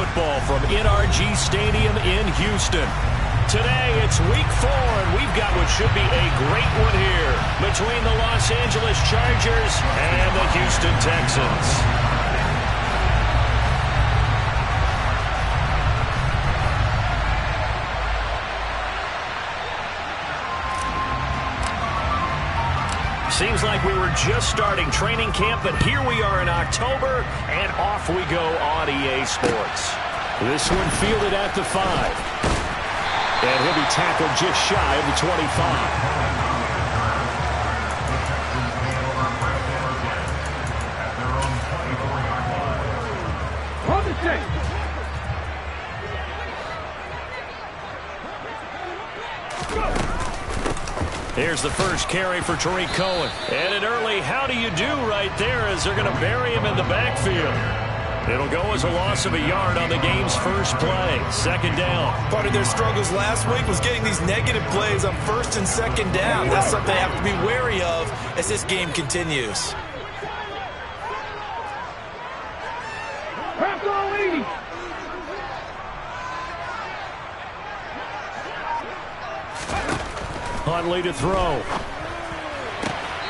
football from NRG Stadium in Houston. Today, it's week 4, and we've got what should be a great one here between the Los Angeles Chargers and the Houston Texans. Seems like we were just starting training camp, but here we are in October, and off we go on EA Sports. This one fielded at the 5. And he'll be tackled just shy of the 25. Here's the first carry for Tariq Cohen. And an early how do you do right there as they're going to bury him in the backfield. It'll go as a loss of a yard on the game's first play. Second down. Part of their struggles last week was getting these negative plays on first and second down. That's something they have to be wary of as this game continues. Huntley to throw.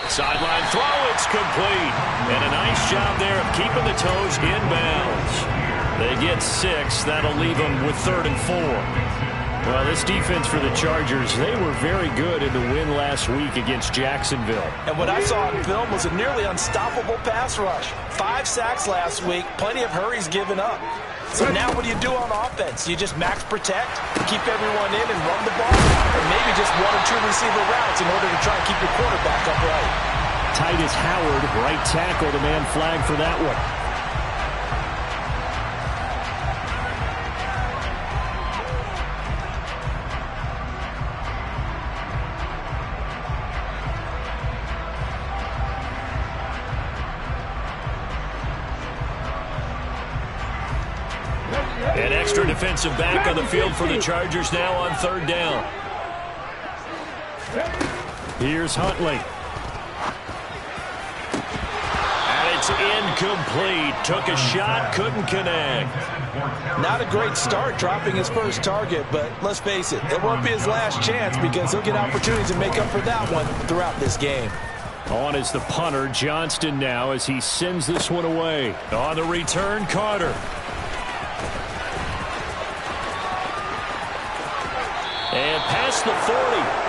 Sideline throw, it's complete. And a nice job there of keeping the toes in bounds. They get 6. That'll leave them with 3rd and 4. Well, this defense for the Chargers, they were very good in the win last week against Jacksonville. And what I saw on film was a nearly unstoppable pass rush. 5 sacks last week, plenty of hurries given up. So now what do you do on offense? You just max protect, keep everyone in and run the ball? Or maybe just 1 or 2 receiver routes in order to try and keep your quarterback upright? Titus Howard, right tackle, the man flagged for that one. An extra defensive back on the field for the Chargers now on 3rd down. Here's Huntley. And it's incomplete. Took a shot, couldn't connect. Not a great start dropping his first target, but let's face it, it won't be his last chance because he'll get opportunities to make up for that one throughout this game. On is the punter, Johnston now as he sends this one away. On the return, Carter. And past the 40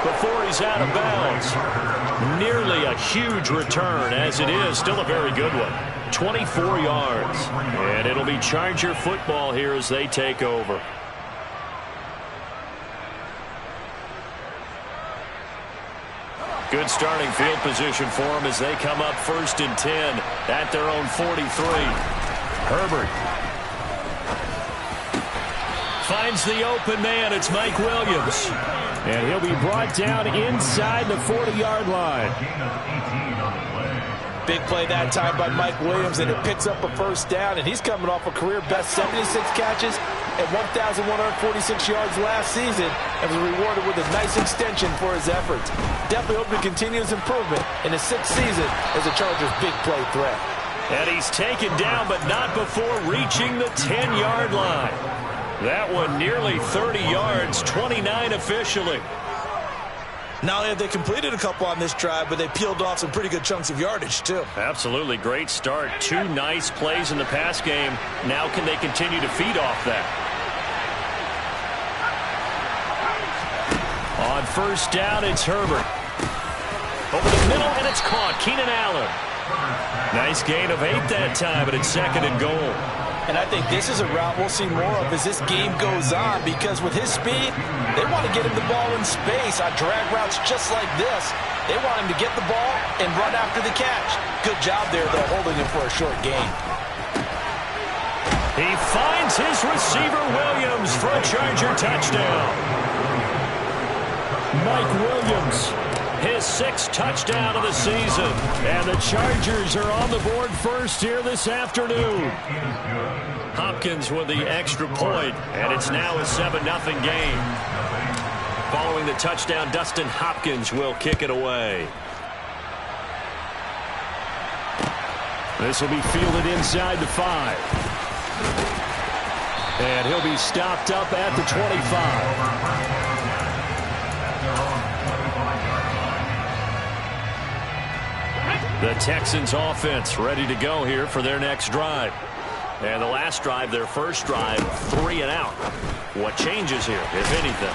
before he's out of bounds. Nearly a huge return, as it is. Still a very good one. 24 yards. And it'll be Charger football here as they take over. Good starting field position for them as they come up 1st and 10 at their own 43. Herbert finds the open man. It's Mike Williams. And he'll be brought down inside the 40-yard line. Big play that time by Mike Williams, and it picks up a first down, and he's coming off a career-best 76 catches and 1,146 yards last season and was rewarded with a nice extension for his efforts. Definitely hope to continue his improvement in his 6th season as a Chargers big play threat. And he's taken down, but not before reaching the 10-yard line. That one nearly 30 yards, 29 officially. Not only have they completed a couple on this drive, but they peeled off some pretty good chunks of yardage, too. Absolutely. Great start. 2 nice plays in the pass game. Now can they continue to feed off that? On 1st down, it's Herbert. Over the middle, and it's caught. Keenan Allen. Nice gain of 8 that time, but it's 2nd and goal. And I think this is a route we'll see more of as this game goes on, because with his speed, they want to get him the ball in space on drag routes just like this. They want him to get the ball and run after the catch. Good job there, though, holding him for a short gain. He finds his receiver, Williams, for a Charger touchdown. Mike Williams, his 6th touchdown of the season. And the Chargers are on the board first here this afternoon. Hopkins with the extra point, and it's now a 7-0 game. Following the touchdown, Dustin Hopkins will kick it away. This will be fielded inside the 5. And he'll be stopped up at the 25. The Texans offense ready to go here for their next drive. And the last drive, their first drive, 3 and out. What changes here, if anything?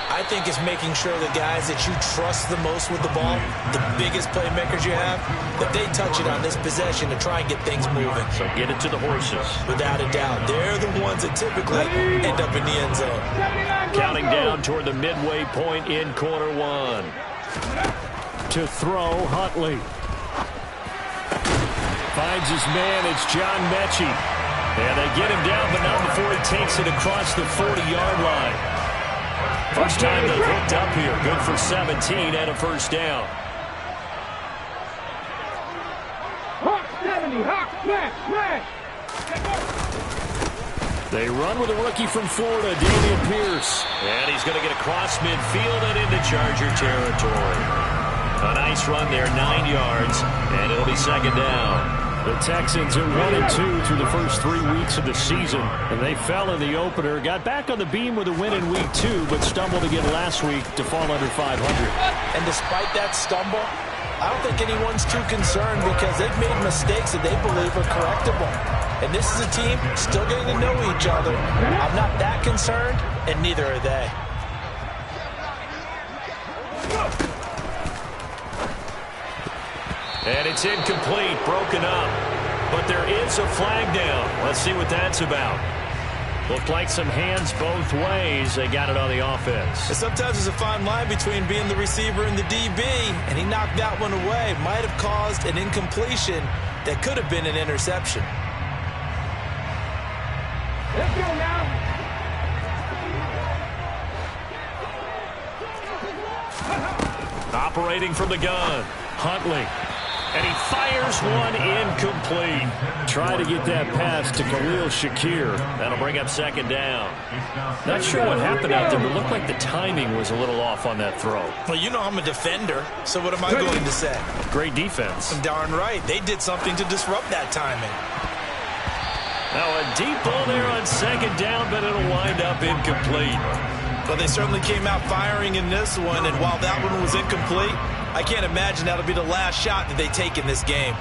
I think it's making sure the guys that you trust the most with the ball, the biggest playmakers you have, that they touch it on this possession to try and get things moving. So get it to the horses. Without a doubt. They're the ones that typically end up in the end zone. Counting down toward the midway point in quarter one. To throw, Huntley. Finds his man, it's John Mechie. And they get him down, but not before he takes it across the 40-yard line. First time they've hooked up here. Good for 17 and a first down. They run with a rookie from Florida, Dameon Pierce. And he's going to get across midfield and into Charger territory. A nice run there, 9 yards, and it'll be second down. The Texans are 1-2 through the first 3 weeks of the season, and they fell in the opener, got back on the beam with a win in week 2, but stumbled again last week to fall under 500. And despite that stumble, I don't think anyone's too concerned because they've made mistakes that they believe are correctable. And this is a team still getting to know each other. I'm not that concerned, and neither are they. And it's incomplete, broken up. But there is a flag down. Let's see what that's about. Looked like some hands both ways. They got it on the offense. And sometimes there's a fine line between being the receiver and the DB, and he knocked that one away. Might have caused an incompletion that could have been an interception. Let's go now. Operating from the gun, Huntley. And he fires one incomplete. Try to get that pass to Khalil Shakir. That'll bring up second down. Not sure what happened out there, but it looked like the timing was a little off on that throw. Well, you know I'm a defender, so what am I going to say? Great defense. Darn right. They did something to disrupt that timing. Now a deep ball there on second down, but it'll wind up incomplete. But they certainly came out firing in this one, and while that one was incomplete, I can't imagine that'll be the last shot that they take in this game.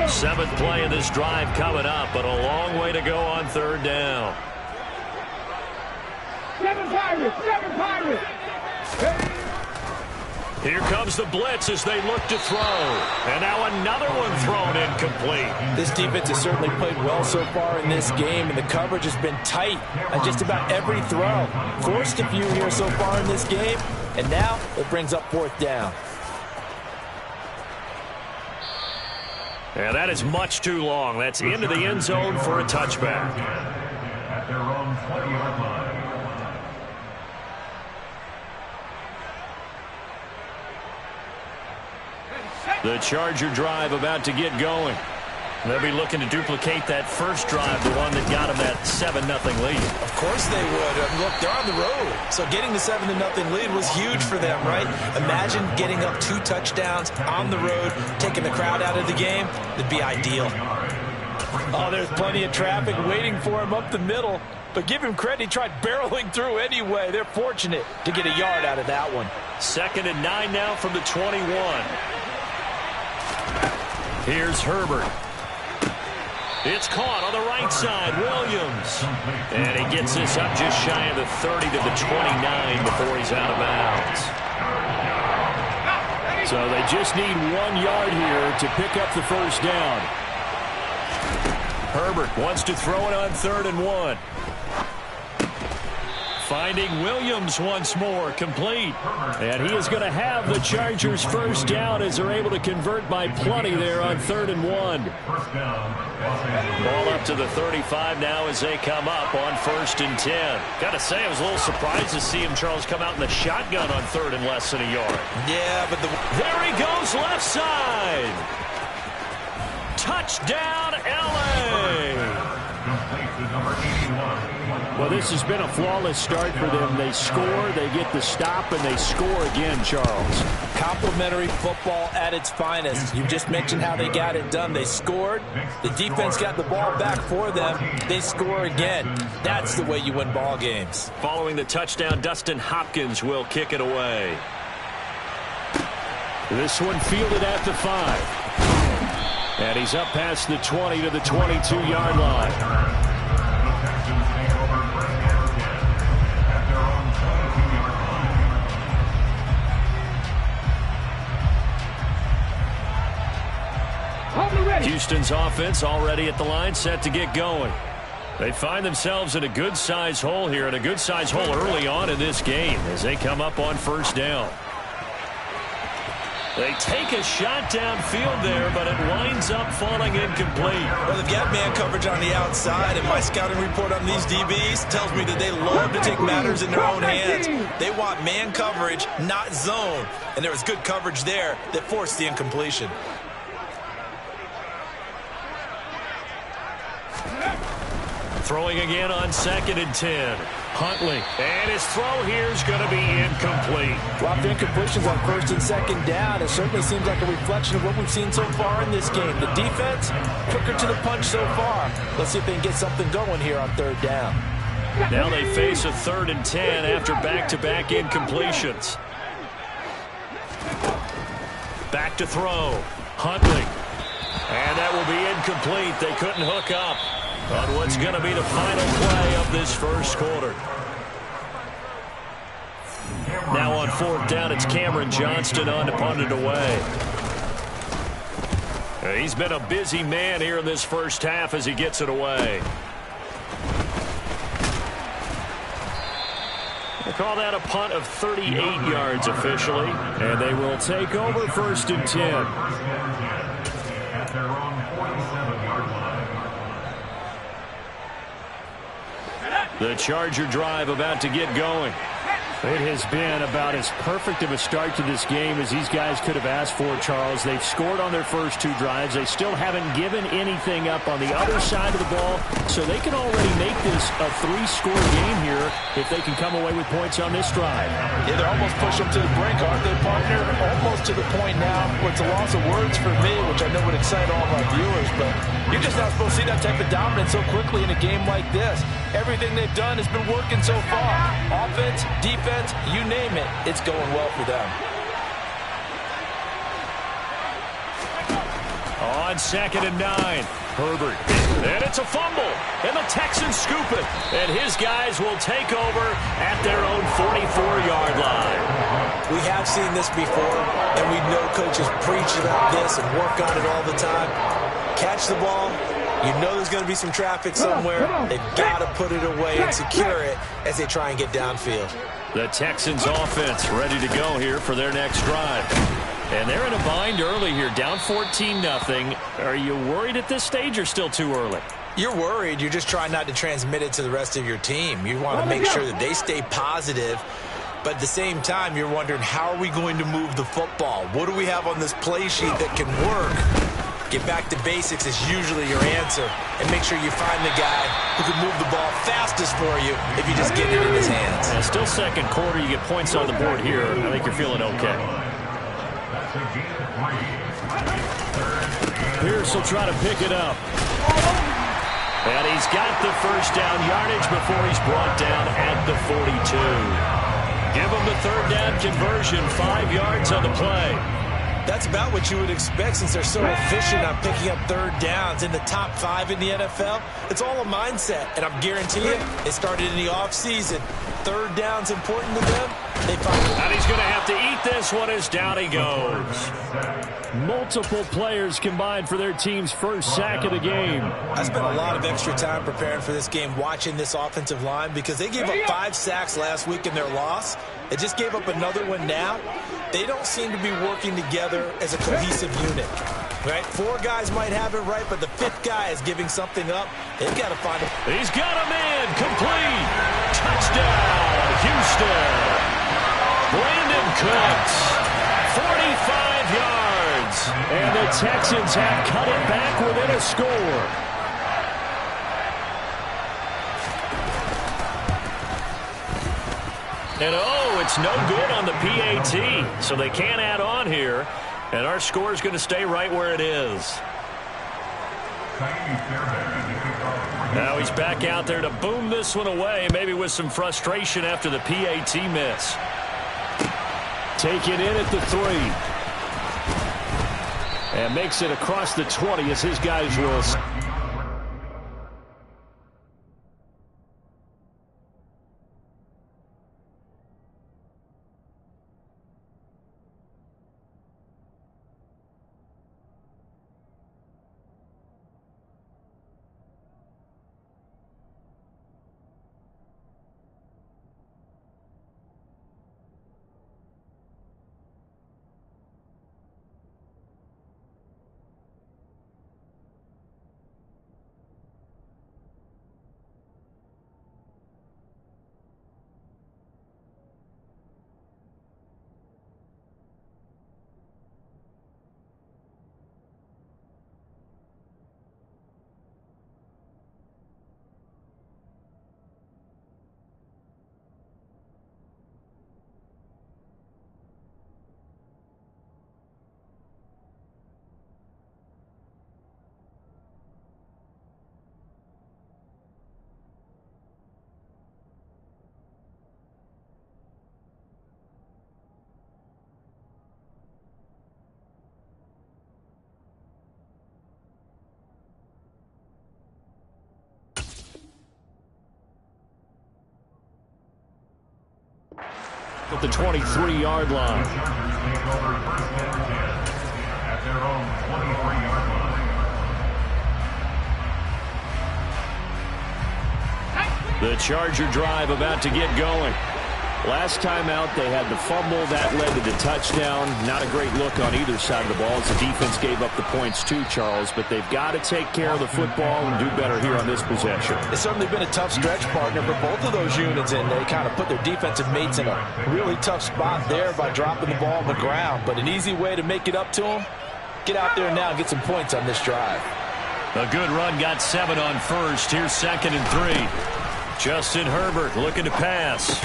Seventh play of this drive coming up, but a long way to go on third down. Seven Pirates. Here comes the blitz as they look to throw. And now another one thrown incomplete. This defense has certainly played well so far in this game, and the coverage has been tight on just about every throw. Forced a few here so far in this game, and now it brings up fourth down. And that is much too long. That's into the end zone for a touchback. At their own 20-yard line. The Charger drive about to get going. They'll be looking to duplicate that first drive, the one that got them that 7-0 lead. Of course they would. Look, they're on the road. So getting the 7-0 lead was huge for them, right? Imagine getting up 2 touchdowns on the road, taking the crowd out of the game. It'd be ideal. Oh, there's plenty of traffic waiting for him up the middle. But give him credit, he tried barreling through anyway. They're fortunate to get a yard out of that one. 2nd and 9 now from the 21. Here's Herbert. It's caught on the right side, Williams. And he gets this up just shy of the 30 to the 29 before he's out of bounds. So they just need 1 yard here to pick up the first down. Herbert wants to throw it on 3rd and 1. Finding Williams once more, complete. And he is going to have the Chargers first down as they're able to convert by plenty there on 3rd and 1. Ball up to the 35 now as they come up on 1st and 10. Got to say, I was a little surprised to see him, Charles, come out in the shotgun on 3rd and less than a yard. Yeah, but there he goes left side. Touchdown, L.A. Well, this has been a flawless start for them. They score, they get the stop, and they score again, Charles. Complimentary football at its finest. You just mentioned how they got it done. They scored. The defense got the ball back for them. They score again. That's the way you win ball games. Following the touchdown, Dustin Hopkins will kick it away. This one fielded at the 5. And he's up past the 20 to the 22-yard line. Houston's offense already at the line, set to get going. They find themselves in a good-sized hole here, and a good-sized hole early on in this game as they come up on first down. They take a shot downfield there, but it winds up falling incomplete. Well, they've got man coverage on the outside, and my scouting report on these DBs tells me that they love to take matters in their own hands. They want man coverage, not zone, and there was good coverage there that forced the incompletion. Throwing again on 2nd and 10. Huntley. And his throw here is going to be incomplete. Dropped incompletions on 1st and 2nd down. It certainly seems like a reflection of what we've seen so far in this game. The defense, quicker to the punch so far. Let's see if they can get something going here on 3rd down. Now they face a 3rd and 10 after back-to-back incompletions. Back to throw. Huntley. And that will be incomplete. They couldn't hook up on what's going to be the final play of this first quarter. Now on 4th down, it's Cameron Johnston on to punt it away. He's been a busy man here in this first half as he gets it away. They call that a punt of 38 yards officially, and they will take over 1st and 10. At their own 47-yard line. The Charger drive about to get going. It has been about as perfect of a start to this game as these guys could have asked for, Charles. They've scored on their first 2 drives. They still haven't given anything up on the other side of the ball, so they can already make this a 3-score game here if they can come away with points on this drive. Yeah, they're almost pushing them to the brink, aren't they, partner? Almost to the point now where it's a loss of words for me, which I know would excite all of our viewers, but you're just not supposed to see that type of dominance so quickly in a game like this. Everything they've done has been working so far. Offense, defense, you name it, it's going well for them. On 2nd and 9, Herbert. And it's a fumble, and the Texans scoop it. And his guys will take over at their own 44-yard line. We have seen this before, and we know coaches preach about this and work on it all the time. Catch the ball. You know there's going to be some traffic somewhere. They've got to put it away and secure it as they try and get downfield. The Texans offense ready to go here for their next drive. And they're in a bind early here, down 14-0. Are you worried at this stage or still too early? You're worried. You're just trying not to transmit it to the rest of your team. You want to make sure that they stay positive. But at the same time, you're wondering, how are we going to move the football? What do we have on this play sheet that can work? Get back to basics is usually your answer. And make sure you find the guy who can move the ball fastest for you if you just get it in his hands. Yeah, still second quarter. You get points on the board here. I think you're feeling okay. Pierce will try to pick it up. And he's got the first down yardage before he's brought down at the 42. Give him the 3rd down conversion, 5 yards on the play. That's about what you would expect since they're so efficient on picking up 3rd downs in the top 5 in the NFL. It's all a mindset, and I'm guaranteeing you, it started in the offseason. 3rd down's important to them. They find it. And he's going to have to eat this one as down he goes. Multiple players combined for their team's first sack of the game. I spent a lot of extra time preparing for this game, watching this offensive line, because they gave up 5 sacks last week in their loss. They just gave up another one now. They don't seem to be working together as a cohesive unit. Right? 4 guys might have it right, but the 5th guy is giving something up. They've got to find it. He's got a man. Complete. Touchdown, Houston. Brandon Cooks, 45 yards. And the Texans have cut it back within a score. And oh, it's no good on the PAT. So they can't add on here. And our score is going to stay right where it is. Now he's back out there to boom this one away, maybe with some frustration after the PAT miss. Take it in at the 3. And makes it across the 20 as his guys will. At the 23-yard line. At their own 23-yard line. The Charger drive about to get going. Last time out, they had the fumble. That led to the touchdown. Not a great look on either side of the ball as the defense gave up the points too, Charles. But they've got to take care of the football and do better here on this possession. It's certainly been a tough stretch, partner, for both of those units, and they kind of put their defensive mates in a really tough spot there by dropping the ball on the ground. But an easy way to make it up to them, get out there now and get some points on this drive. A good run, got 7 on first. Here's 2nd and 3. Justin Herbert looking to pass.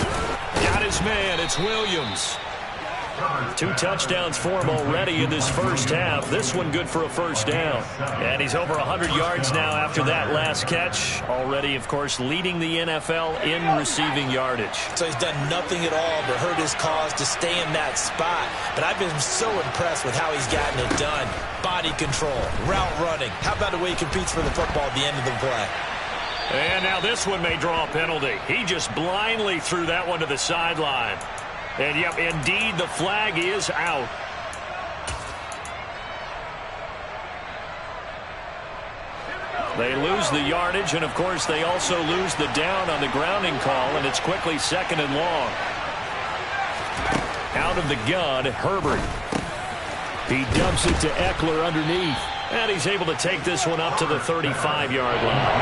Got his man. It's Williams. 2 touchdowns for him already in this first half. This one good for a first down. And he's over 100 yards now after that last catch. Already, of course, leading the NFL in receiving yardage. So he's done nothing at all to hurt his cause to stay in that spot. But I've been so impressed with how he's gotten it done. Body control, route running. How about the way he competes for the football at the end of the play? And now this one may draw a penalty. He just blindly threw that one to the sideline. And, yep, indeed, the flag is out. They lose the yardage, and, of course, they also lose the down on the grounding call, and it's quickly 2nd and long. Out of the gun, Herbert. He dumps it to Eckler underneath. And he's able to take this one up to the 35-yard line.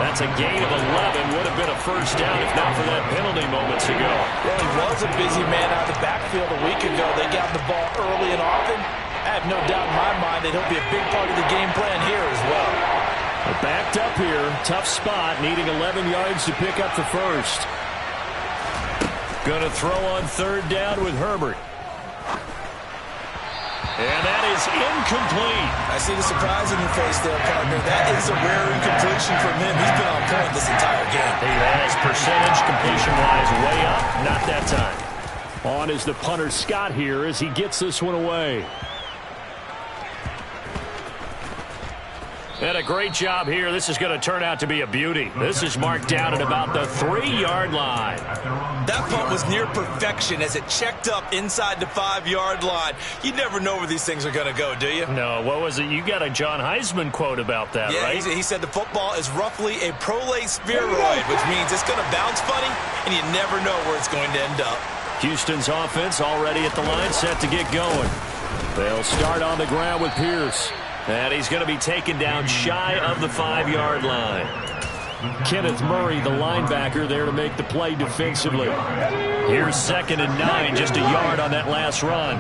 That's a gain of 11. Would have been a first down if not for that penalty moments ago. Well, he was a busy man out of the backfield a week ago. They got the ball early and often. I have no doubt in my mind that he'll be a big part of the game plan here as well. Backed up here. Tough spot. Needing 11 yards to pick up the first. Going to throw on 3rd down with Herbert. And that is incomplete. I see the surprise in your face there, partner. That is a rare incompletion from him. He's been on point this entire game. He has percentage completion-wise way up. Not that time. On is the punter Scott here as he gets this one away. And a great job here. This is going to turn out to be a beauty. This is marked down at about the 3-yard line. That punt was near perfection as it checked up inside the 5-yard line. You never know where these things are going to go, do you? No, what was it? You got a John Heisman quote about that, right? He said the football is roughly a prolate spheroid, which means it's going to bounce funny, and you never know where it's going to end up. Houston's offense already at the line, set to get going. They'll start on the ground with Pierce. And he's going to be taken down shy of the 5-yard line. Kenneth Murray, the linebacker, there to make the play defensively. Here's 2nd and 9, just a yard on that last run.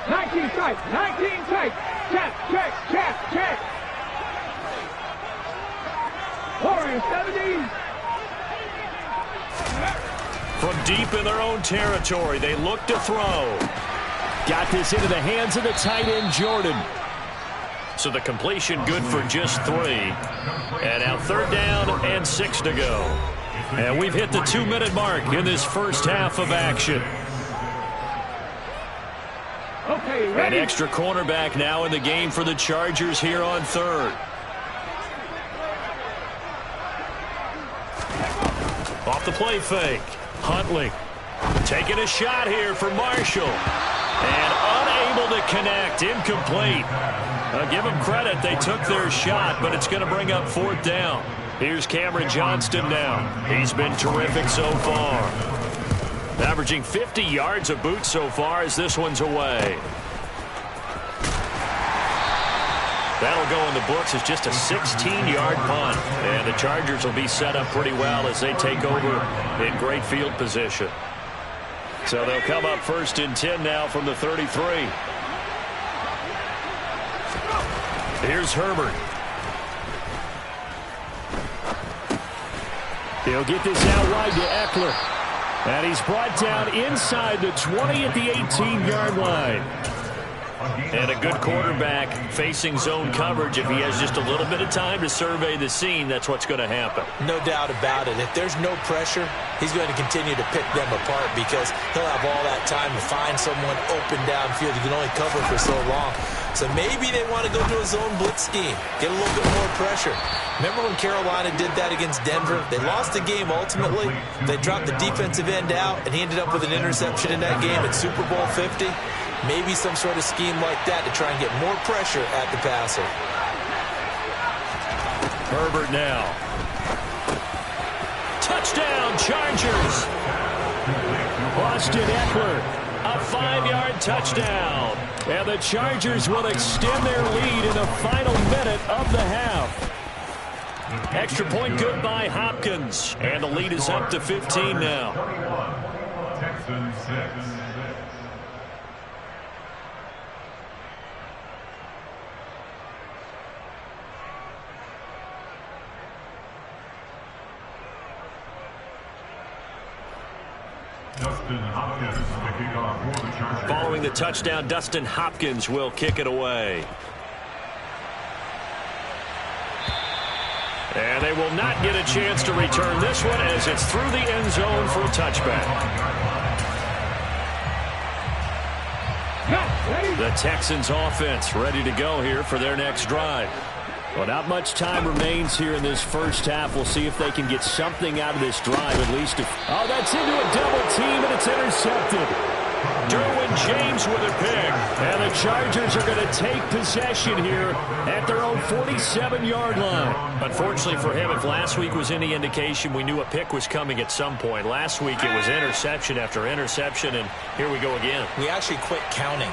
19 strikes, 19 strikes. Check. Warriors 70. deep in their own territory. They look to throw. Got this into the hands of the tight end, Jordan. So the completion good for just 3. And now 3rd down and 6 to go. And we've hit the 2-minute mark in this first half of action. Okay, ready. An extra cornerback now in the game for the Chargers here on 3rd. Off the play fake. Huntley taking a shot here for Marshall. And unable to connect. Incomplete. Give them credit. They took their shot, but it's going to bring up 4th down. Here's Cameron Johnston now. He's been terrific so far. Averaging 50 yards a boot so far as this one's away. That'll go in the books as just a 16-yard punt. And the Chargers will be set up pretty well as they take over in great field position. So they'll come up 1st and 10 now from the 33. Here's Herbert. He'll get this out wide to Eckler. And he's brought down inside the 20 at the 18-yard line. And a good quarterback facing zone coverage. If he has just a little bit of time to survey the scene, that's what's going to happen. No doubt about it. If there's no pressure, he's going to continue to pick them apart because he'll have all that time to find someone open downfield. You can only cover for so long. So maybe they want to go to a zone blitz scheme, get a little bit more pressure. Remember when Carolina did that against Denver? They lost the game ultimately. They dropped the defensive end out, and he ended up with an interception in that game at Super Bowl 50. Maybe some sort of scheme like that to try and get more pressure at the passer. Herbert now. Touchdown, Chargers. Austin Eckler, a 5-yard touchdown. And the Chargers will extend their lead in the final minute of the half. Extra point good by Hopkins. And the lead is up to 15 now. Texans 6. Following the touchdown, Dustin Hopkins will kick it away. And they will not get a chance to return this one as it's through the end zone for a touchback. The Texans offense ready to go here for their next drive. Well, not much time remains here in this first half. We'll see if they can get something out of this drive, at least. Oh, that's into a double team, and it's intercepted. Derwin James with a pick. And the Chargers are going to take possession here at their own 47-yard line. Unfortunately for him, if last week was any indication, we knew a pick was coming at some point. Last week it was interception after interception, and here we go again. We actually quit counting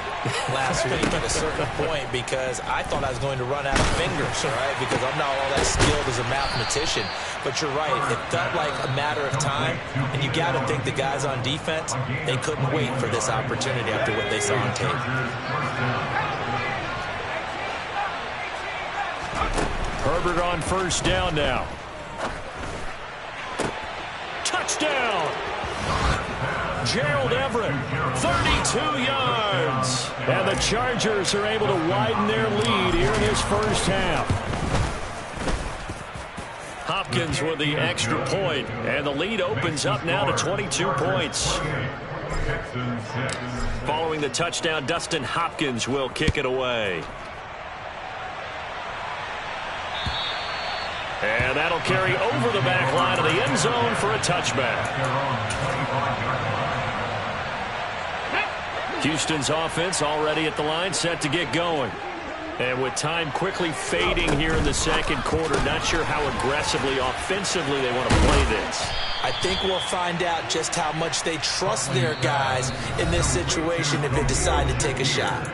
last week at a certain point because I thought I was going to run out of fingers, right? Because I'm not all that skilled as a mathematician. But you're right. It felt like a matter of time, and you got to think the guys on defense, they couldn't wait for this opportunity after what they saw on tape. Herbert on 1st down now. Touchdown! Gerald Everett, 32 yards. And the Chargers are able to widen their lead here in this first half. Hopkins with the extra point, and the lead opens up now to 22 points. Following the touchdown, Dustin Hopkins will kick it away. And that'll carry over the back line of the end zone for a touchback. Houston's offense already at the line, set to get going. And with time quickly fading here in the second quarter, not sure how aggressively, offensively they want to play this. I think we'll find out just how much they trust their guys in this situation if they decide to take a shot.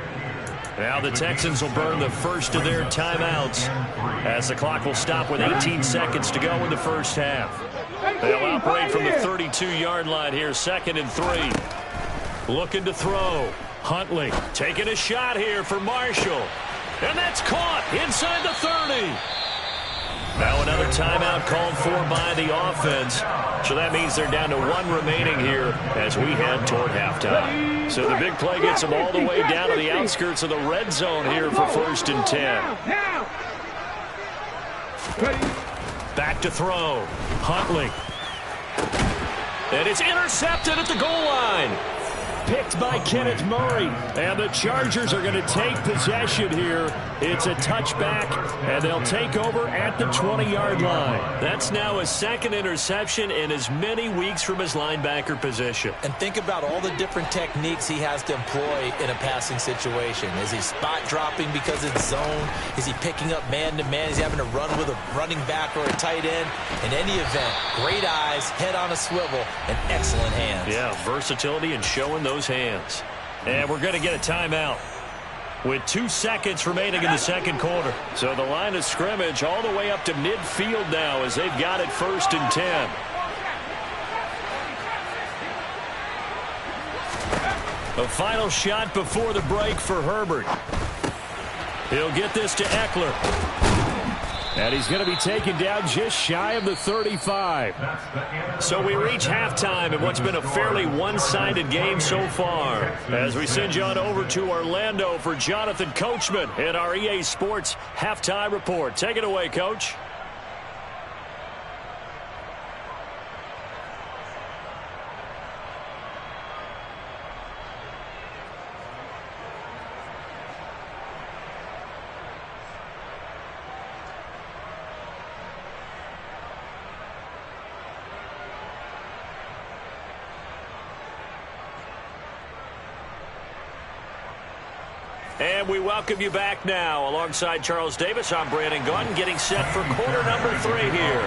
Now the Texans will burn the first of their timeouts as the clock will stop with 18 seconds to go in the first half. They'll operate from the 32-yard line here, 2nd and 3. Looking to throw. Huntley taking a shot here for Marshall. And that's caught inside the 30. Now another timeout called for by the offense. So that means they're down to 1 remaining here as we head toward halftime. So the big play gets them all the way down to the outskirts of the red zone here for 1st and 10. Back to throw. Huntley. And it's intercepted at the goal line. Picked by Kenneth Murray. And the Chargers are going to take possession here. It's a touchback, and they'll take over at the 20-yard line. That's now his 2nd interception in as many weeks from his linebacker position. And think about all the different techniques he has to employ in a passing situation. Is he spot dropping because it's zone? Is he picking up man-to-man? Is he having to run with a running back or a tight end? In any event, great eyes, head on a swivel, and excellent hands. Yeah, versatility and showing those hands. And we're going to get a timeout with 2 seconds remaining in the 2nd quarter. So the line of scrimmage all the way up to midfield now as they've got it 1st and 10. A final shot before the break for Herbert. He'll get this to Eckler. And he's going to be taken down just shy of the 35. So we reach halftime in what's been a fairly one-sided game so far. As we send you on over to Orlando for Jonathan Coachman in our EA Sports Halftime Report. Take it away, Coach. And we welcome you back now. Alongside Charles Davis, I'm Brandon Gunn, getting set for quarter number 3 here.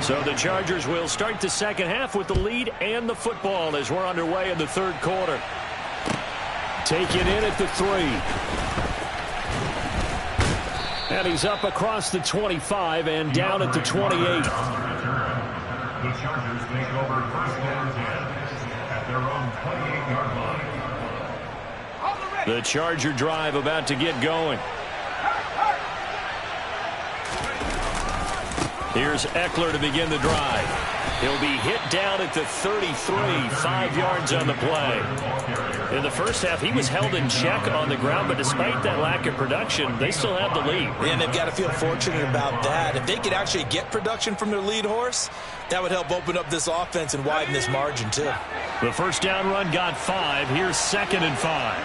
So the Chargers will start the 2nd half with the lead and the football as we're underway in the 3rd quarter. Taken in at the 3. And he's up across the 25 and down at the 28. The Chargers take over 1st and 10 at their own 28-yard line. The Charger drive about to get going. Here's Eckler to begin the drive. He'll be hit down at the 33, 5 yards on the play. In the first half, he was held in check on the ground, but despite that lack of production, they still have the lead. And they've got to feel fortunate about that. If they could actually get production from their lead horse, that would help open up this offense and widen this margin, too. The first down run got 5. Here's 2nd and 5.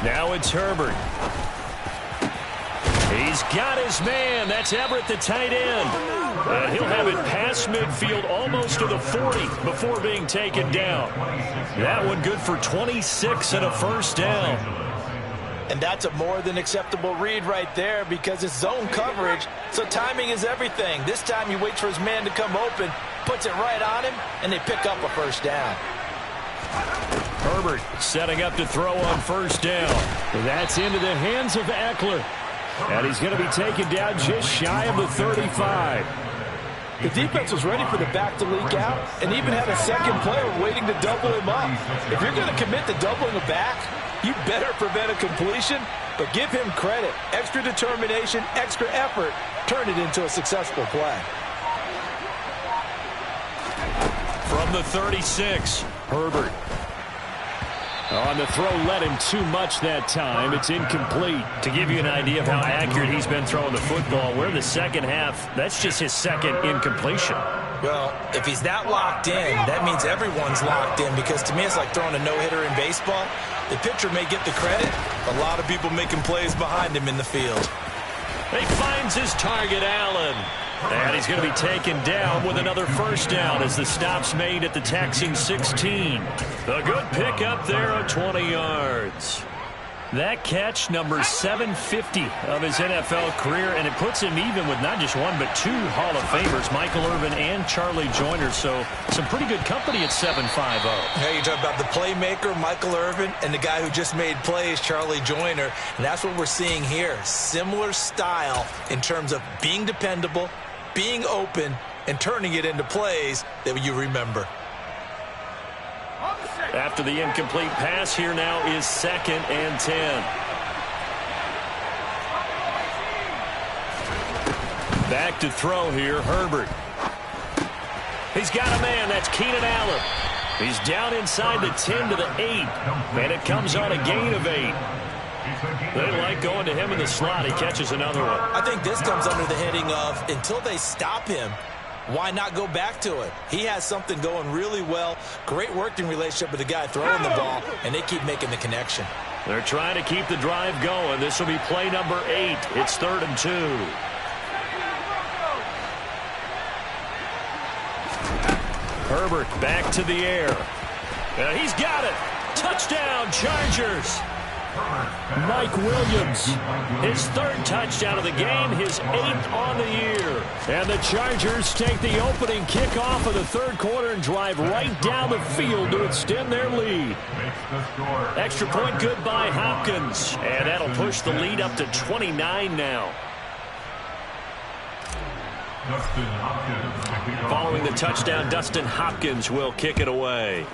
Now it's Herbert. He's got his man. That's Everett, the tight end. And he'll have it past midfield almost to the 40 before being taken down. That one good for 26 and a first down. And that's a more than acceptable read right there because it's zone coverage, so timing is everything. This time he waits for his man to come open, puts it right on him, and they pick up a first down. Herbert setting up to throw on first down. That's into the hands of Eckler. And he's going to be taken down just shy of the 35. The defense was ready for the back to leak out and even had a second player waiting to double him up. If you're going to commit to doubling a back, you better prevent a completion, but give him credit. Extra determination, extra effort, turn it into a successful play. From the 36, Herbert. On the throw, led him too much that time. It's incomplete. To give you an idea of how accurate he's been throwing the football, we're in the second half. That's just his 2nd incompletion. Well, if he's that locked in, that means everyone's locked in because to me it's like throwing a no-hitter in baseball. The pitcher may get the credit. A lot of people making plays behind him in the field. He finds his target, Allen. And he's going to be taken down with another first down as the stop's made at the Texans 16. A good pickup there on 20 yards. That catch, number 750 of his NFL career, and it puts him even with not just one but 2 Hall of Famers, Michael Irvin and Charlie Joyner. So some pretty good company at 750. Yeah, you talk about the playmaker, Michael Irvin, and the guy who just made plays, Charlie Joyner. And that's what we're seeing here. Similar style in terms of being dependable, being open, and turning it into plays that you remember. After the incomplete pass, here now is 2nd and 10. Back to throw here, Herbert. He's got a man. That's Keenan Allen. He's down inside the 10 to the 8, and it comes on a gain of 8. They like going to him in the slot. He catches another one. I think this comes under the heading of until they stop him, why not go back to it? He has something going really well. Great working relationship with the guy throwing the ball, and they keep making the connection. They're trying to keep the drive going. This will be play number 8. It's 3rd and 2. Herbert back to the air. He's got it. Touchdown, Chargers. Mike Williams, his 3rd touchdown of the game, his 8th on the year. And the Chargers take the opening kickoff of the 3rd quarter and drive right down the field to extend their lead. Extra point good by Hopkins, and that'll push the lead up to 29 now. Following the touchdown, Dustin Hopkins will kick it away.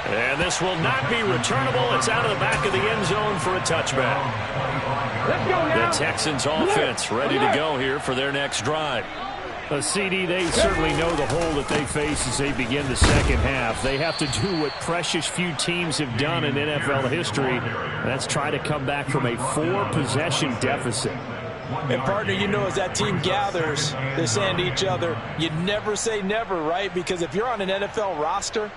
And this will not be returnable. It's out of the back of the end zone for a touchback. The Texans offense ready to go here for their next drive. CD, they certainly know the hole that they face as they begin the second half. They have to do what precious few teams have done in NFL history, and that's try to come back from a 4-possession deficit. And, partner, you know, as that team gathers, they're saying to each other, you never say never, right? Because if you're on an NFL roster,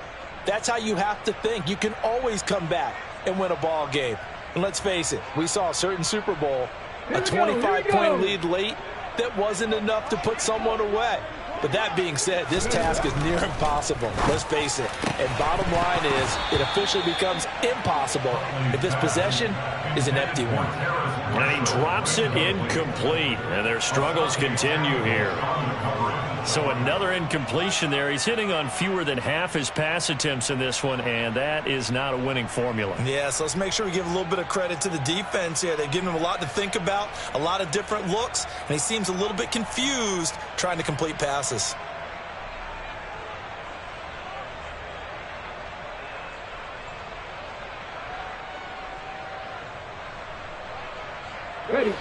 that's how you have to think. You can always come back and win a ball game. And let's face it, we saw a certain Super Bowl, a 25-point lead late that wasn't enough to put someone away. But that being said, this task is near impossible. Let's face it. And bottom line is, it officially becomes impossible if this possession is an empty one. And he drops it incomplete. And their struggles continue here. So another incompletion there. He's hitting on fewer than half his pass attempts in this one, and that is not a winning formula. Yeah, so let's make sure we give a little bit of credit to the defense here. They've given him a lot to think about, a lot of different looks, and he seems a little bit confused trying to complete passes.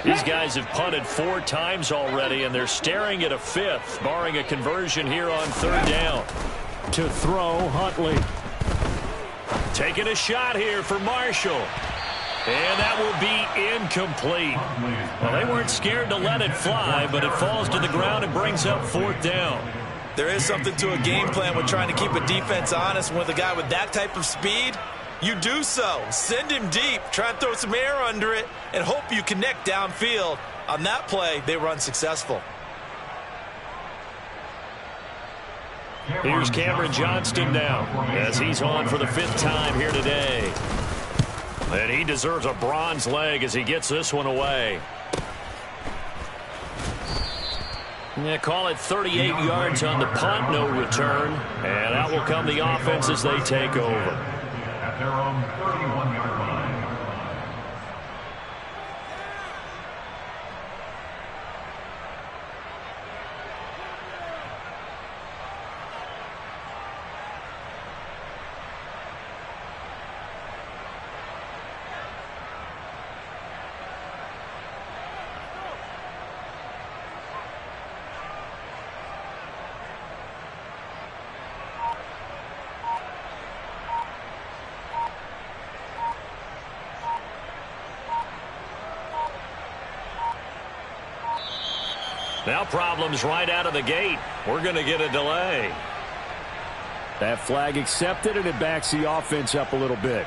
These guys have punted 4 times already, and they're staring at a 5th, barring a conversion here on 3rd down. To throw, Huntley. Taking a shot here for Marshall. And that will be incomplete. Well, they weren't scared to let it fly, but it falls to the ground and brings up 4th down. There is something to a game plan with trying to keep a defense honest. With a guy with that type of speed, you do so. Send him deep, try and throw some air under it, and hope you connect downfield. On that play, they were unsuccessful. Here's Cameron Johnston now, as he's on for the 5th time here today. And he deserves a bronze leg as he gets this one away. Yeah, call it 38 yards on the punt, no return. And out will come the offense as they take over. At their own 31-yard line. Now problems right out of the gate. We're going to get a delay. That flag accepted, and it backs the offense up a little bit.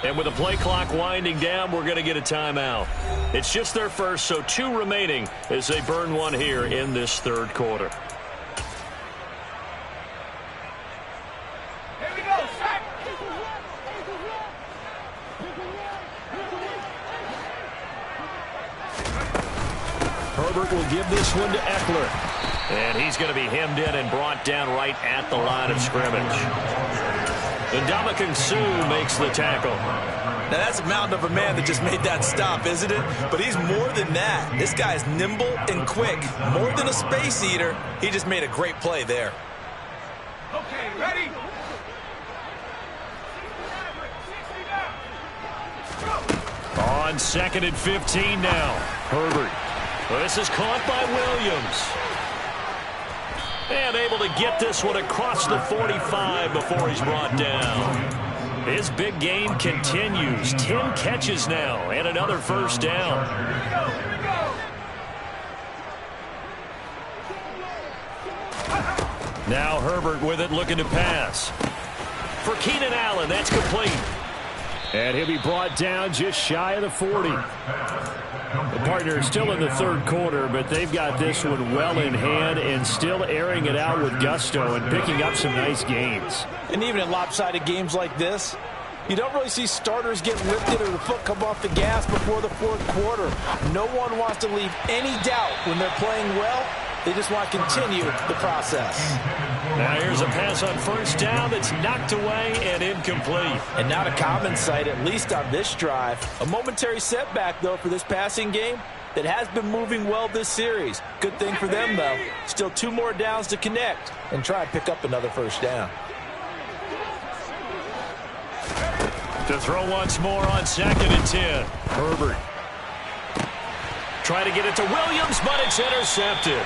And with the play clock winding down, we're going to get a timeout. It's just their first, so 2 remaining as they burn one here in this 3rd quarter. Here we go, set. Herbert will give this one to Eckler. And he's going to be hemmed in and brought down right at the line of scrimmage. Ndamukong Suh makes the tackle. Now, that's a mountain of a man that just made that stop, isn't it? But he's more than that. This guy is nimble and quick. More than a space eater. He just made a great play there. Okay, ready? On 2nd and 15 now. Herbert. Well, this is caught by Williams. And able to get this one across the 45 before he's brought down. His big game continues. 10 catches now and another first down. Now Herbert with it, looking to pass. For Keenan Allen, that's complete. And he'll be brought down just shy of the 40. The partner is still in the third quarter, but they've got this one well in hand and still airing it out with gusto and picking up some nice gains. And even in lopsided games like this, you don't really see starters get lifted or the foot come off the gas before the fourth quarter. No one wants to leave any doubt when they're playing well. They just want to continue the process. Now here's a pass on first down that's knocked away and incomplete. And not a common sight, at least on this drive. A momentary setback, though, for this passing game that has been moving well this series. Good thing for them, though. Still 2 more downs to connect and try and pick up another first down. To throw once more on 2nd and 10. Herbert. Try to get it to Williams, but it's intercepted.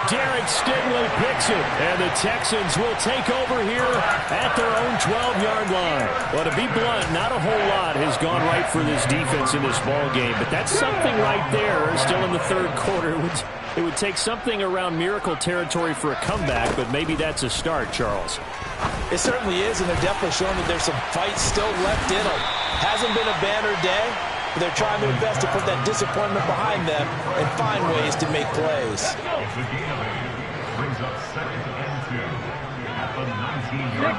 Derek Stingley picks it, and the Texans will take over here at their own 12-yard line. Well, to be blunt, not a whole lot has gone right for this defense in this ball game, but that's something right there. Still in the third quarter, it would take something around miracle territory for a comeback, but maybe that's a start, Charles. It certainly is, and they're definitely showing that there's some fight still left in them. Hasn't been a banner day, but they're trying their best to put that disappointment behind them and find ways to make plays. Brings up 2nd and 2 at the 19-yard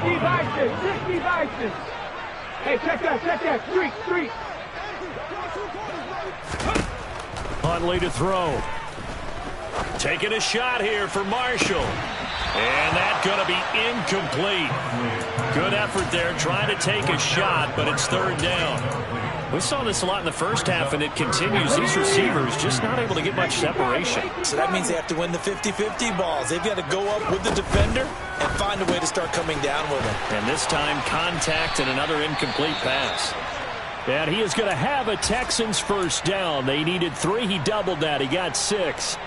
60 Vikings. Hey, check that. Street. Huntley to throw. Taking a shot here for Marshall. And that's going to be incomplete. Good effort there trying to take a shot, but it's third down. We saw this a lot in the first half, and it continues. These receivers just not able to get much separation. So that means they have to win the 50-50 balls. They've got to go up with the defender and find a way to start coming down with them. And this time, contact and another incomplete pass. And he is going to have a Texans first down. They needed 3. He doubled that. He got 6.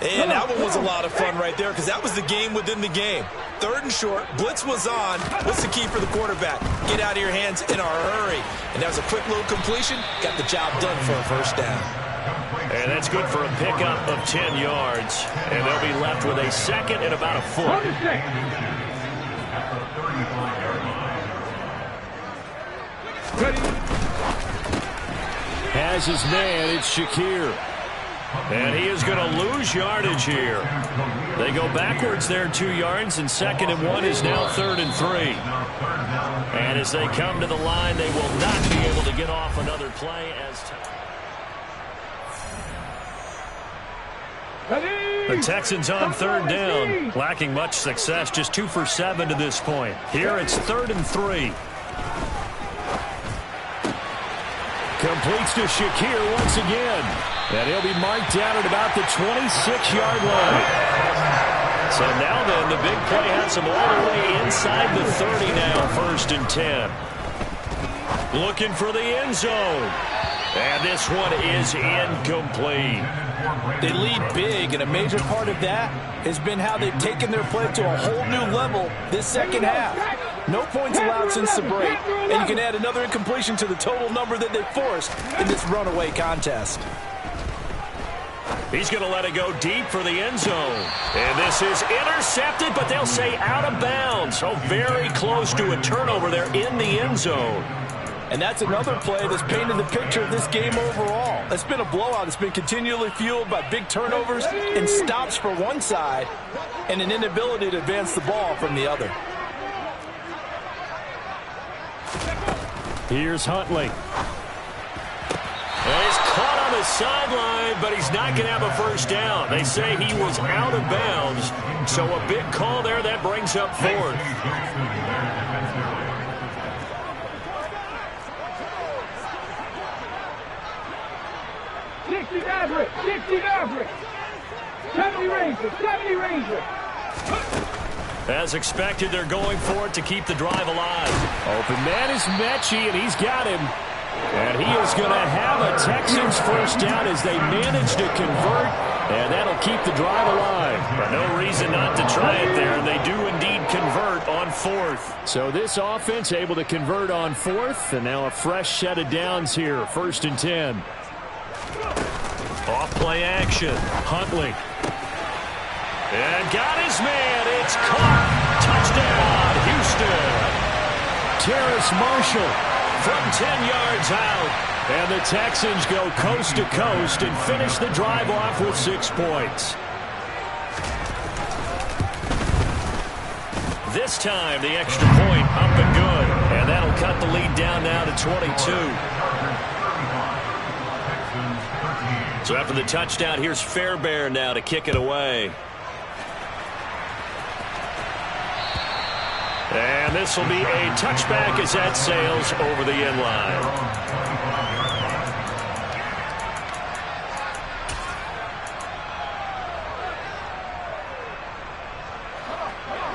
And that one was a lot of fun right there because that was the game within the game. 3rd and short, blitz was on. What's the key for the quarterback? Get out of your hands in a hurry. And that was a quick little completion. Got the job done for a first down. And that's good for a pickup of 10 yards. And they'll be left with a 2nd and about a foot. Has his man, it's Shakir. And he is going to lose yardage here. They go backwards there 2 yards, and 2nd and 1 is now 3rd and 3. And as they come to the line, they will not be able to get off another play as the Texans on 3rd down, lacking much success, just 2 for 7 to this point. Here it's 3rd and 3. Completes to Shakir once again. And he'll be marked down at about the 26-yard line. So now then, the big play has him all the way inside the 30 now, 1st and 10. Looking for the end zone. And this one is incomplete. They lead big, and a major part of that has been how they've taken their play to a whole new level this second half. No points allowed since the break, and you can add another incompletion to the total number that they forced in this runaway contest. He's going to let it go deep for the end zone. And this is intercepted, but they'll say out of bounds. So very close to a turnover there in the end zone. And that's another play that's painted the picture of this game overall. It's been a blowout. It's been continually fueled by big turnovers and stops for one side and an inability to advance the ball from the other. Here's Huntley. And he's caught on the sideline, but he's not going to have a first down. They say he was out of bounds, so a big call there. That brings up fourth. 60 Maverick, 60 Maverick. 70 Ranger, 70 Ranger. As expected, they're going for it to keep the drive alive. Open man is Mechie, and he's got him. And he is going to have a Texans first down as they manage to convert, and that'll keep the drive alive. But no reason not to try it there. They do indeed convert on fourth. So this offense able to convert on fourth, and now a fresh set of downs here, 1st and 10. Off play action. Huntley. And got his man. It's caught. Touchdown, Houston. Terrace Marshall from 10 yards out. And the Texans go coast to coast and finish the drive off with 6 points. This time, the extra point up and good. And that'll cut the lead down now to 22. So after the touchdown, here's Fairbairn now to kick it away. And this will be a touchback as that sails over the end line.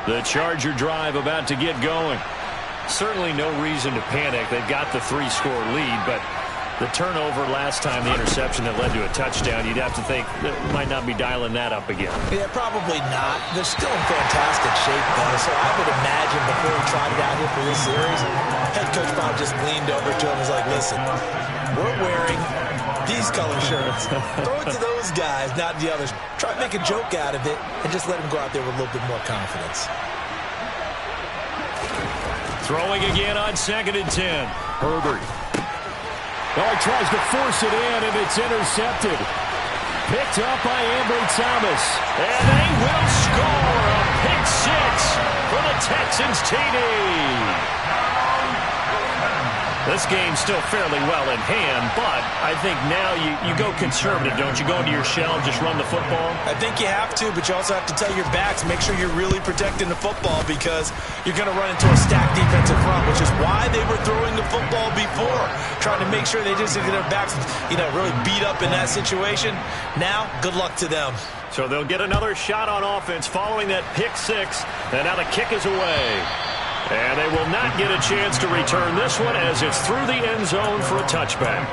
The Charger drive about to get going. Certainly no reason to panic. They've got the 3-score lead, but the turnover last time, the interception that led to a touchdown, you'd have to think that might not be dialing that up again. Yeah, probably not. They're still in fantastic shape, though, so I would imagine before he trotted out here for this series, head coach probably just leaned over to him and was like, listen, we're wearing these color shirts. Throw it to those guys, not the others. Try to make a joke out of it and just let them go out there with a little bit more confidence. Throwing again on 2nd and 10. Herbert. Oh, he tries to force it in, and it's intercepted. Picked up by Ambry Thomas. And they will score a pick 6 for the Texans TD. This game's still fairly well in hand, but I think now you go conservative, don't you? Go into your shell and just run the football? I think you have to, but you also have to tell your backs, make sure you're really protecting the football because you're going to run into a stacked defensive front, which is why they were throwing the football before, trying to make sure they just get their backs, really beat up in that situation. Now, good luck to them. So they'll get another shot on offense following that pick 6, and now the kick is away. And they will not get a chance to return this one as it's through the end zone for a touchback.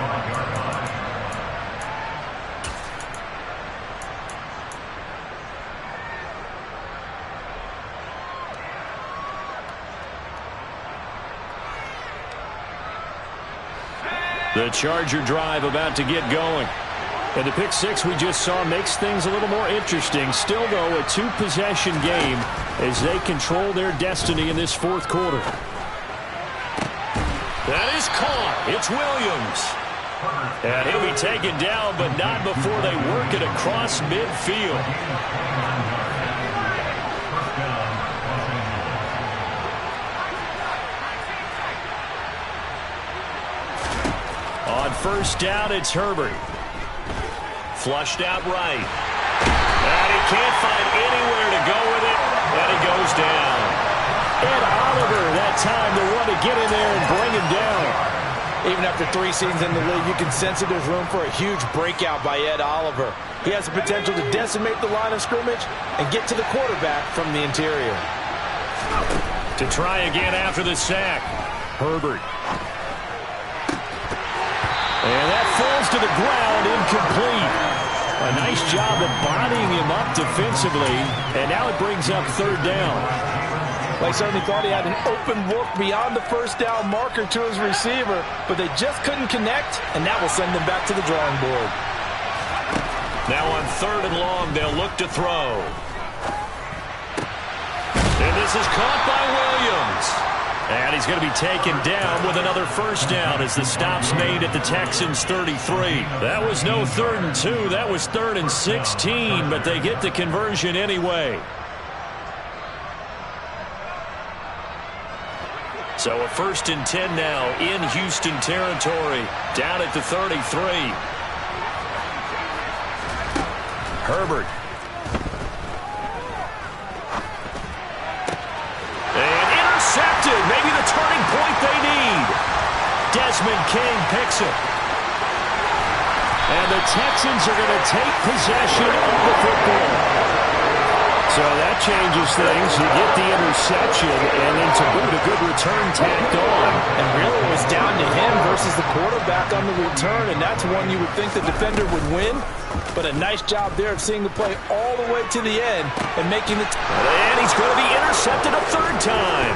The Charger drive about to get going. And the pick 6 we just saw makes things a little more interesting. Still, though, a 2-possession game as they control their destiny in this 4th quarter. That is caught. It's Williams. And he'll be taken down, but not before they work it across midfield. On 1st down, it's Herbert. Flushed out right. And he can't find anywhere to go with it. And he goes down. Ed Oliver, that time the one to get in there and bring him down. Even after 3 seasons in the league, you can sense that there's room for a huge breakout by Ed Oliver. He has the potential to decimate the line of scrimmage and get to the quarterback from the interior. To try again after the sack. Herbert. And that falls to the ground, incomplete. A nice job of bodying him up defensively, and now it brings up 3rd down. They certainly thought he had an open look beyond the 1st down marker to his receiver, but they just couldn't connect, and that will send them back to the drawing board. Now on 3rd and long, they'll look to throw. And this is caught by Williams. And he's going to be taken down with another 1st down as the stop's made at the Texans 33. That was no 3rd and 2. That was 3rd and 16, but they get the conversion anyway. So a 1st and 10 now in Houston territory, down at the 33. Herbert. And intercepted. Maybe the turning point they need. Desmond King picks it. And the Texans are going to take possession of the football. So that changes things. You get the interception, and then to boot, a good return tacked on. And really it was down to him versus the quarterback on the return, and that's one you would think the defender would win. But a nice job there of seeing the play all the way to the end and making the... And he's going to be intercepted a third time.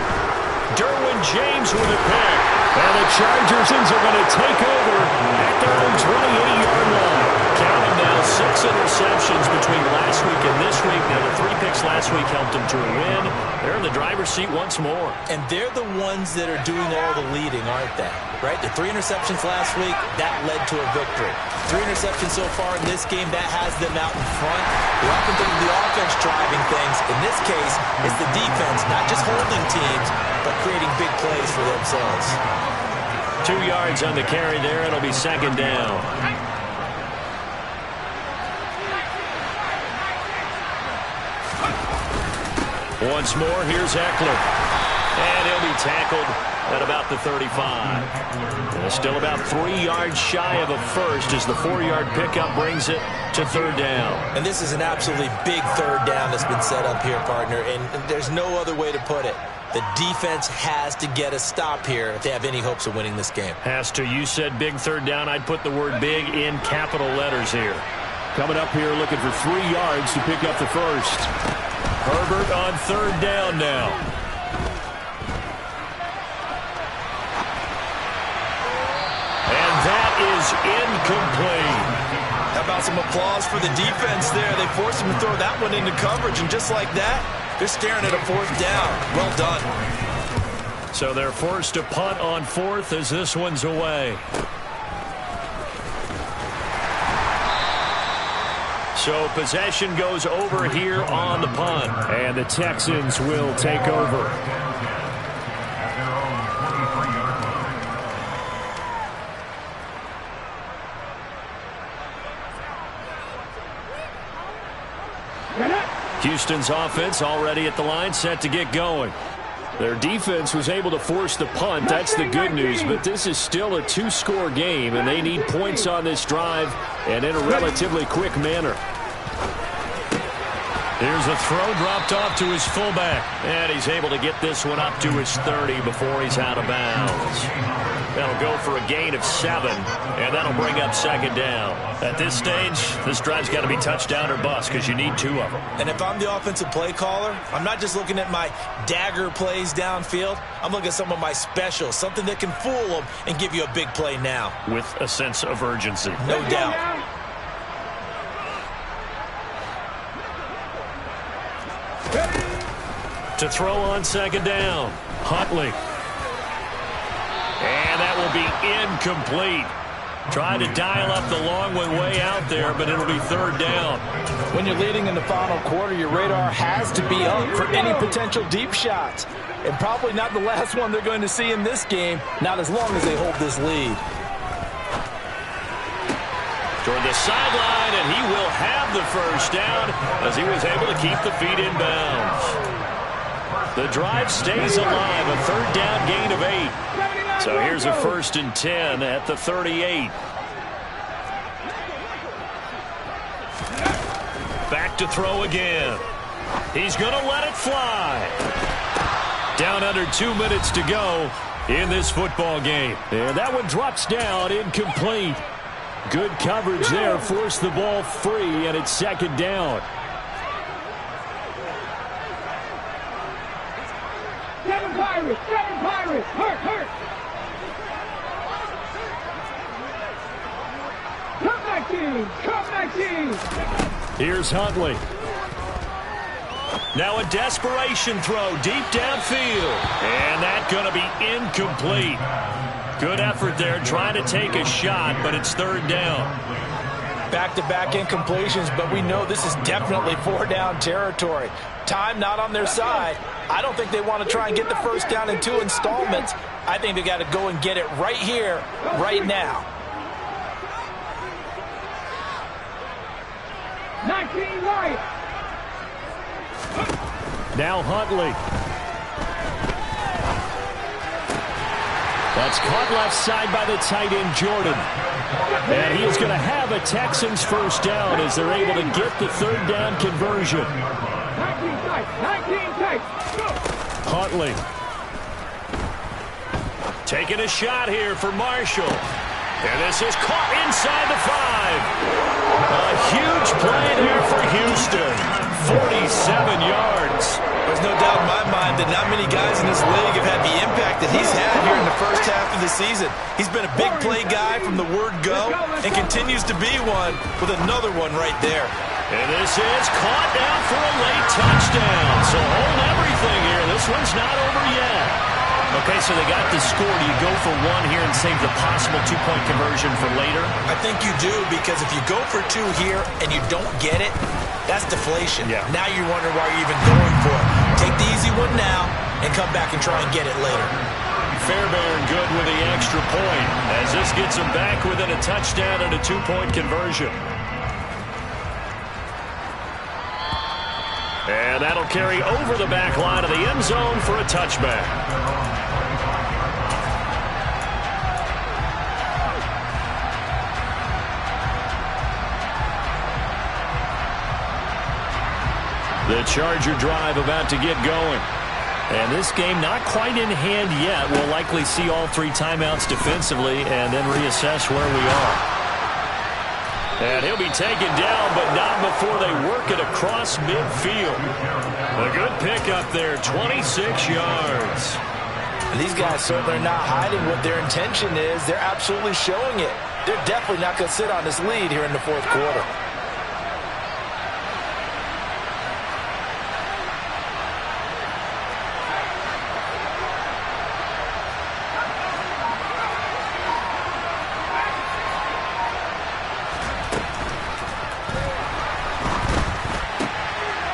Derwin James with a pick. And the Chargers are going to take over at their own 28-yard line. Count them now, 6 interceptions between last week and this week. Now, the 3 picks last week helped them to a win. They're in the driver's seat once more. And they're the ones that are doing all the leading, aren't they? Right? The 3 interceptions last week, that led to a victory. 3 interceptions so far in this game, that has them out in front. We often think of the offense driving things. In this case, it's the defense, not just holding teams, but creating big plays for themselves. 2 yards on the carry there. It'll be second down. Once more, here's Eckler. And he'll be tackled at about the 35. And still about 3 yards shy of a first as the 4-yard pickup brings it to third down. And this is an absolutely big third down that's been set up here, partner, and there's no other way to put it. The defense has to get a stop here if they have any hopes of winning this game. Has to. You said big third down. I'd put the word big in capital letters here. Coming up here looking for 3 yards to pick up the first. Herbert on third down now. And that is incomplete. How about some applause for the defense there? They forced him to throw that one into coverage, and just like that, they're staring at a 4th down. Well done. So they're forced to punt on 4th as this one's away. So possession goes over here on the punt. And the Texans will take over. At their own 43-yard line. Houston's offense already at the line, set to get going. Their defense was able to force the punt. That's the good news, but this is still a 2-score game, and they need points on this drive and in a relatively quick manner. Here's a throw dropped off to his fullback, and he's able to get this one up to his 30 before he's out of bounds. That'll go for a gain of 7, and that'll bring up second down. At this stage, this drive's got to be touchdown or bust because you need 2 of them. And if I'm the offensive play caller, I'm not just looking at my dagger plays downfield. I'm looking at some of my specials, something that can fool them and give you a big play now. With a sense of urgency. No doubt. To throw on second down, Huntley. And that will be incomplete. Trying to dial up the long one way out there, but it'll be third down. When you're leading in the final quarter, your radar has to be up for any potential deep shots. And probably not the last one they're going to see in this game, not as long as they hold this lead. Toward the sideline, and he will have the first down as he was able to keep the feet in bounds. The drive stays alive, a third down gain of 8. So here's a 1st and 10 at the 38. Back to throw again. He's going to let it fly. Down under 2 minutes to go in this football game. And that one drops down, incomplete. Good coverage there, forced the ball free, and it's second down. 7 Pirates, 7 Pirates, hurt. Come back, team. Here's Huntley. Now a desperation throw deep downfield. And that's going to be incomplete. Good effort there trying to take a shot, but it's third down. Back-to-back incompletions, but we know this is definitely 4-down territory. Time not on their side. I don't think they want to try and get the first down in 2 installments. I think they got to go and get it right here, right now. 19 Lions. Now Huntley. That's caught left side by the tight end, Jordan. And he is going to have a Texans first down as they're able to get the third down conversion. 19 tight, 19 tight. Huntley. Taking a shot here for Marshall. And this is caught inside the 5. A huge play there for Houston. 47 yards. There's no doubt in my mind that not many guys in this league have had the impact that he's had here in the first half of the season. He's been a big play guy from the word go and continues to be one with another one right there. And this is caught down for a late touchdown. So hold everything here. This one's not over yet. Okay, so they got the score. Do you go for one here and save the possible two-point conversion for later? I think you do, because if you go for 2 here and you don't get it, that's deflation. Yeah. Now you wonder why you're even going for it. Take the easy one now and come back and try and get it later. Fairbairn good with the extra point as this gets them back within a touchdown and a 2-point conversion. And that'll carry over the back line of the end zone for a touchback. The Charger drive about to get going. And this game not quite in hand yet. We'll likely see all 3 timeouts defensively and then reassess where we are. And he'll be taken down, but not before they work it across midfield. A good pickup there, 26 yards. These guys certainly are not hiding what their intention is. They're absolutely showing it. They're definitely not going to sit on this lead here in the fourth quarter.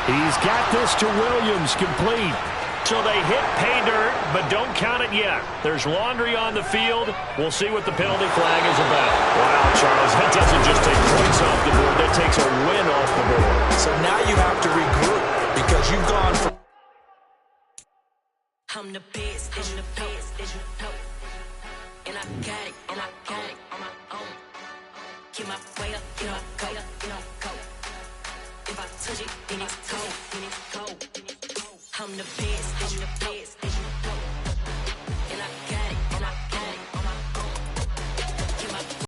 He's got this to Williams, complete. So they hit pay dirt, but don't count it yet. There's laundry on the field. We'll see what the penalty flag is about. Wow, Charles, that doesn't just take points off the board. That takes a win off the board. So now you have to regroup because you've gone from... I'm the best, and I got it, and I got it.